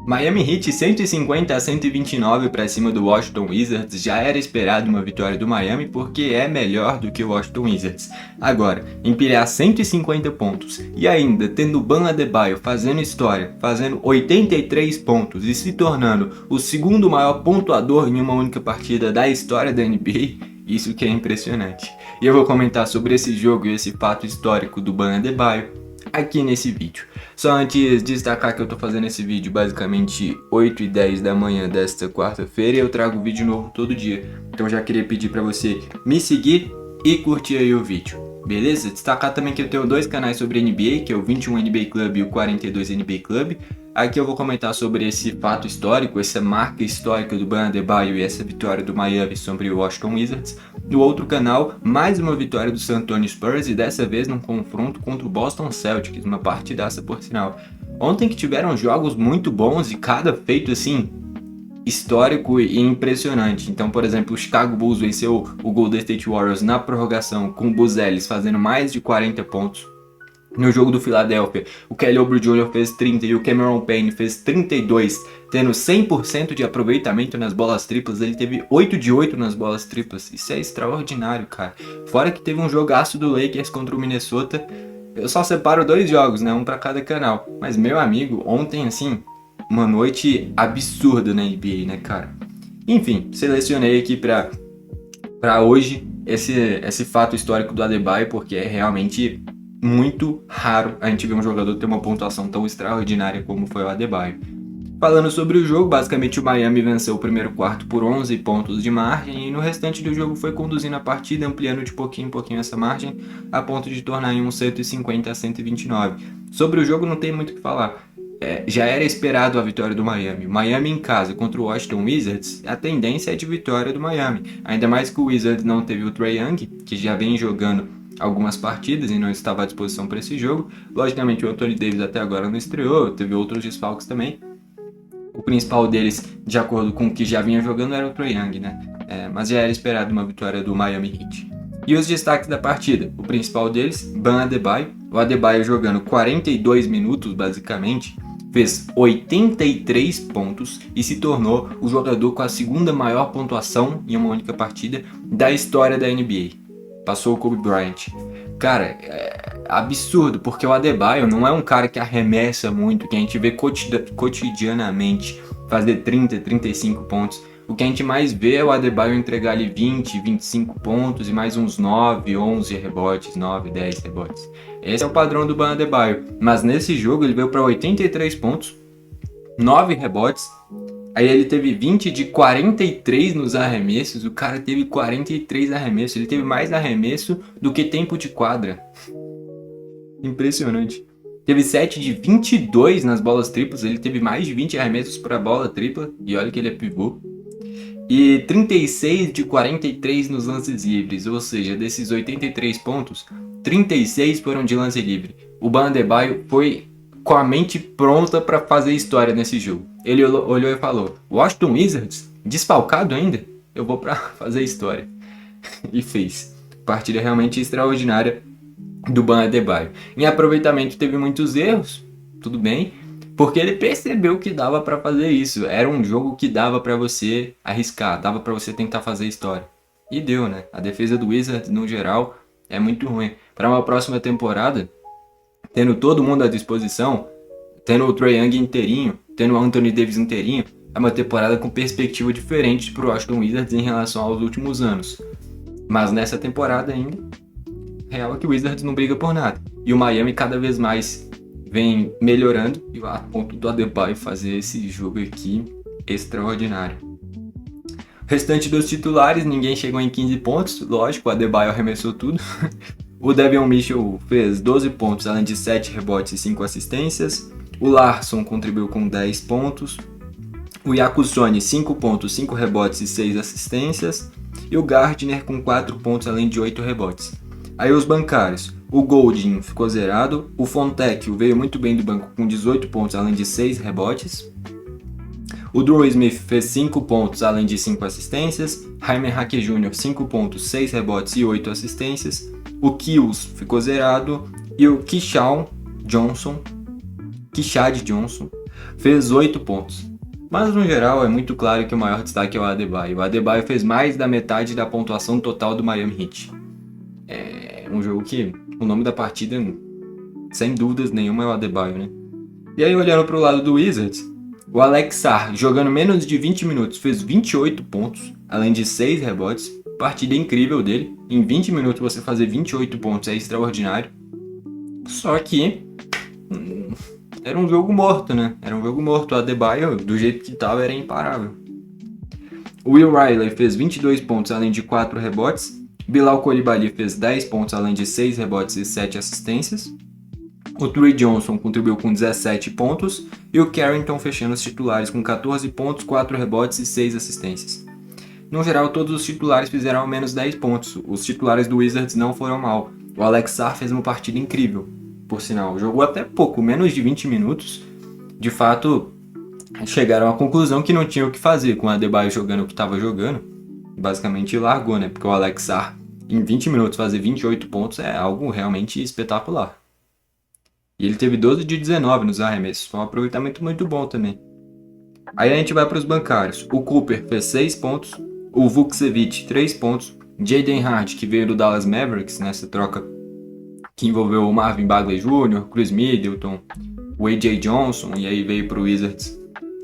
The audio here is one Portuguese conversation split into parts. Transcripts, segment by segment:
Miami Heat 150-129 para cima do Washington Wizards. Já era esperado uma vitória do Miami porque é melhor do que o Washington Wizards. Agora, empilhar 150 pontos e ainda tendo Bam Adebayo fazendo história, fazendo 83 pontos e se tornando o segundo maior pontuador em uma única partida da história da NBA, isso que é impressionante. E eu vou comentar sobre esse jogo e esse fato histórico do Bam Adebayo aqui nesse vídeo. Só antes de destacar que eu tô fazendo esse vídeo basicamente 8h10 da manhã desta quarta-feira e eu trago vídeo novo todo dia. Então já queria pedir pra você me seguir e curtir aí o vídeo, beleza? Destacar também que eu tenho dois canais sobre NBA, que é o 21 NBA Club e o 42 NBA Club. Aqui eu vou comentar sobre esse fato histórico, essa marca histórica do Bam Adebayo e essa vitória do Miami sobre o Washington Wizards. No outro canal, mais uma vitória do San Antonio Spurs e dessa vez num confronto contra o Boston Celtics, uma partidaça por sinal. Ontem que tiveram jogos muito bons e cada feito assim histórico e impressionante. Então, por exemplo, o Chicago Bulls venceu o Golden State Warriors na prorrogação com o Buzz Ellis fazendo mais de 40 pontos. No jogo do Philadelphia, o Kelly Oubre Jr. fez 30 e o Cameron Payne fez 32, tendo 100% de aproveitamento nas bolas triplas. Ele teve 8 de 8 nas bolas triplas. Isso é extraordinário, cara. Fora que teve um jogaço do Lakers contra o Minnesota. Eu só separo dois jogos, né? Um pra cada canal. Mas, meu amigo, ontem, assim, uma noite absurda na NBA, né, cara? Enfim, selecionei aqui pra hoje esse fato histórico do Adebayo, porque é realmente muito raro a gente ver um jogador ter uma pontuação tão extraordinária como foi o Adebayo. Falando sobre o jogo, basicamente o Miami venceu o primeiro quarto por 11 pontos de margem e no restante do jogo foi conduzindo a partida, ampliando de pouquinho em pouquinho essa margem, a ponto de tornar em um 150-129. Sobre o jogo não tem muito o que falar. Já era esperado a vitória do Miami. Miami em casa contra o Washington Wizards, a tendência é de vitória do Miami. Ainda mais que o Wizards não teve o Trae Young, que já vem jogando algumas partidas e não estava à disposição para esse jogo. Logicamente o Anthony Davis até agora não estreou, teve outros desfalques também. O principal deles, de acordo com o que já vinha jogando, era o Trae Young, né? Mas já era esperado uma vitória do Miami Heat. E os destaques da partida, o principal deles, Bam Adebayo. O Adebayo jogando 42 minutos basicamente, fez 83 pontos e se tornou o jogador com a segunda maior pontuação em uma única partida da história da NBA. Passou o Kobe Bryant. Cara, é absurdo, porque o Adebayo não é um cara que arremessa muito, que a gente vê cotidianamente fazer 30, 35 pontos. O que a gente mais vê é o Adebayo entregar ali 20, 25 pontos e mais uns 9, 11 rebotes, 9, 10 rebotes. Esse é o padrão do Bam Adebayo. Mas nesse jogo ele veio para 83 pontos, 9 rebotes. Aí ele teve 20 de 43 nos arremessos, o cara teve 43 arremessos, ele teve mais arremesso do que tempo de quadra. Impressionante. Teve 7 de 22 nas bolas triplas, ele teve mais de 20 arremessos para bola tripla, e olha que ele é pivô. E 36 de 43 nos lances livres, ou seja, desses 83 pontos, 36 foram de lance livre. O Bam Adebayo foi com a mente pronta para fazer história nesse jogo. Ele olhou e falou: Washington Wizards, desfalcado ainda? Eu vou para fazer história. E fez. Partida realmente extraordinária do Bam Adebayo. Em aproveitamento teve muitos erros, tudo bem, porque ele percebeu que dava para fazer isso. Era um jogo que dava para você arriscar, dava para você tentar fazer história. E deu, né? A defesa do Wizards, no geral, é muito ruim. Para uma próxima temporada, tendo todo mundo à disposição, tendo o Trae Young inteirinho, tendo o Anthony Davis inteirinho, é uma temporada com perspectiva diferente para o Washington Wizards em relação aos últimos anos. Mas nessa temporada ainda, real é que o Wizards não briga por nada. E o Miami cada vez mais vem melhorando e a ponto do Adebayo fazer esse jogo aqui extraordinário. O restante dos titulares, ninguém chegou em 15 pontos, lógico, o Adebayo arremessou tudo. O Devin Mitchell fez 12 pontos, além de 7 rebotes e 5 assistências. O Larson contribuiu com 10 pontos. O Yakuzone, 5 pontos, 5 rebotes e 6 assistências. E o Gardner com 4 pontos, além de 8 rebotes. Aí os bancários. O Goldin ficou zerado. O Fontecchio veio muito bem do banco com 18 pontos, além de 6 rebotes. O Drew Smith fez 5 pontos, além de 5 assistências. Jaime Jaquez Jr., 5 pontos, 6 rebotes e 8 assistências. O Kills ficou zerado. E o Keshad Johnson fez 8 pontos. Mas no geral é muito claro que o maior destaque é o Adebayo. O Adebayo fez mais da metade da pontuação total do Miami Heat. É um jogo que o nome da partida, sem dúvidas nenhuma, é o Adebayo, né? E aí olhando pro lado do Wizards, o Alex Sarr, jogando menos de 20 minutos, fez 28 pontos, além de 6 rebotes. Partida incrível dele. Em 20 minutos você fazer 28 pontos é extraordinário. Só que era um jogo morto, né? Era um jogo morto. O Adebayo, do jeito que tava, era imparável. O Will Riley fez 22 pontos, além de 4 rebotes. Bilal Coulibaly fez 10 pontos, além de 6 rebotes e 7 assistências. O Trey Johnson contribuiu com 17 pontos. E o Carrington fechando os titulares com 14 pontos, 4 rebotes e 6 assistências. No geral, todos os titulares fizeram ao menos 10 pontos. Os titulares do Wizards não foram mal. O Alex Sarr fez uma partida incrível, por sinal. Jogou até pouco, menos de 20 minutos. De fato, chegaram à conclusão que não tinha o que fazer com o Adebayo jogando o que estava jogando. Basicamente largou, né? Porque o Alex Sarr, em 20 minutos, fazer 28 pontos é algo realmente espetacular. E ele teve 12 de 19 nos arremessos. Foi um aproveitamento muito bom também. Aí a gente vai para os bancários. O Cooper fez 6 pontos. O Vukcevic, 3 pontos. Jaden Hart, que veio do Dallas Mavericks nessa troca que envolveu o Marvin Bagley Jr., Chris Middleton, o A.J. Johnson, e aí veio pro Wizards,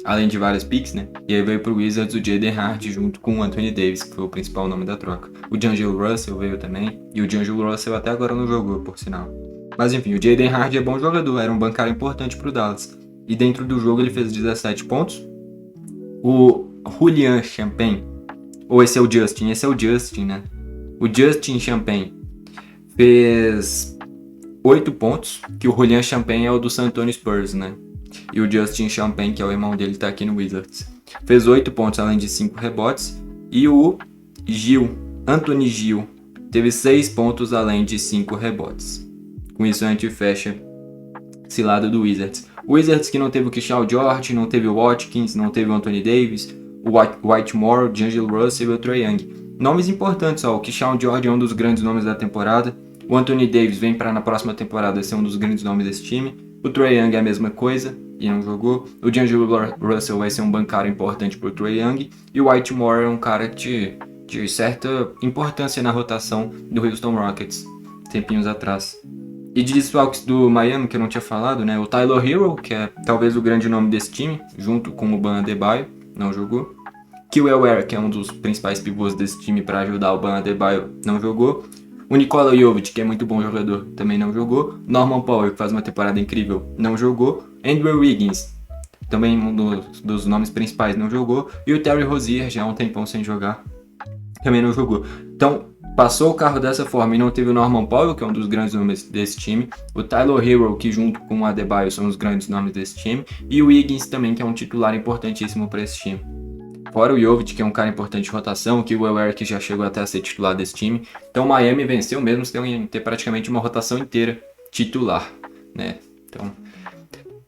além de vários picks, né? E aí veio pro Wizards o Jaden Hart junto com o Anthony Davis, que foi o principal nome da troca. O D'Angelo Russell veio também, e o D'Angelo Russell até agora não jogou, por sinal. Mas enfim, o Jaden Hart é bom jogador, era um bancário importante pro Dallas. E dentro do jogo ele fez 17 pontos. O Julian Champagne, ou esse é o Justin, né? O Justin Champagne fez 8 pontos, que o Julian Champagne é o do San Antonio Spurs, né? E o Justin Champagne, que é o irmão dele, tá aqui no Wizards. Fez 8 pontos, além de 5 rebotes. E o Anthony Gil, teve 6 pontos, além de 5 rebotes. Com isso a gente fecha esse lado do Wizards. O Wizards que não teve o Keshal George, não teve o Watkins, não teve o Anthony Davis, o Whitmore, o D'Angelo Russell e o Trae Young. Nomes importantes, ó, o Keshal George é um dos grandes nomes da temporada. O Anthony Davis vem para na próxima temporada ser um dos grandes nomes desse time. O Trae Young é a mesma coisa e não jogou. O D'Angelo Russell vai ser um bancário importante para o Trae Young. E o Whitmore é um cara de certa importância na rotação do Houston Rockets, tempinhos atrás. E de desfalques do Miami, que eu não tinha falado, né? O Tyler Hero, que é talvez o grande nome desse time, junto com o Bam Adebayo, não jogou. Kelly Ware, que é um dos principais pivôs desse time para ajudar o Bam Adebayo, não jogou. O Nikola Jovic, que é muito bom jogador, também não jogou. Norman Powell, que faz uma temporada incrível, não jogou. Andrew Wiggins, também um dos nomes principais, não jogou. E o Terry Rozier, já há um tempão sem jogar, também não jogou. Então, passou o carro dessa forma e não teve o Norman Powell, que é um dos grandes nomes desse time. O Tyler Hero, que junto com o Adebayo são os grandes nomes desse time. E o Wiggins também, que é um titular importantíssimo para esse time. Fora o Jovic, que é um cara importante de rotação, que o Ware, que já chegou até a ser titular desse time. Então o Miami venceu mesmo sem ter praticamente uma rotação inteira titular, né? Então,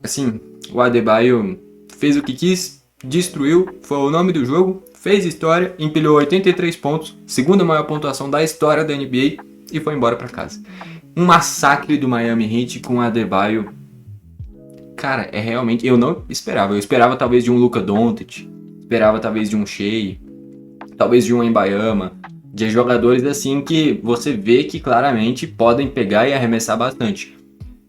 assim, o Adebayo fez o que quis, destruiu, foi o nome do jogo, fez história, empilhou 83 pontos, segunda maior pontuação da história da NBA e foi embora para casa. Um massacre do Miami Heat com o Adebayo. Cara, é realmente... Eu não esperava. Eu esperava talvez de um Luka Doncic, esperava talvez de um Shea, talvez de um Wembanyama, de jogadores assim que você vê que claramente podem pegar e arremessar bastante.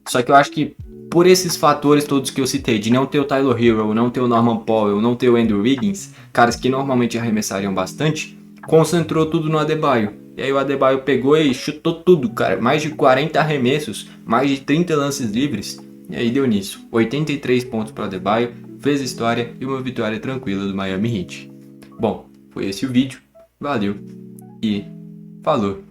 Só que eu acho que por esses fatores todos que eu citei, de não ter o Tyler Hero, não ter o Norman Powell, não ter o Andrew Wiggins, caras que normalmente arremessariam bastante, concentrou tudo no Adebayo. E aí o Adebayo pegou e chutou tudo, cara. Mais de 40 arremessos, mais de 30 lances livres. E aí deu nisso. 83 pontos para o Adebayo, fez história e uma vitória tranquila do Miami Heat. Bom, foi esse o vídeo. Valeu e falou!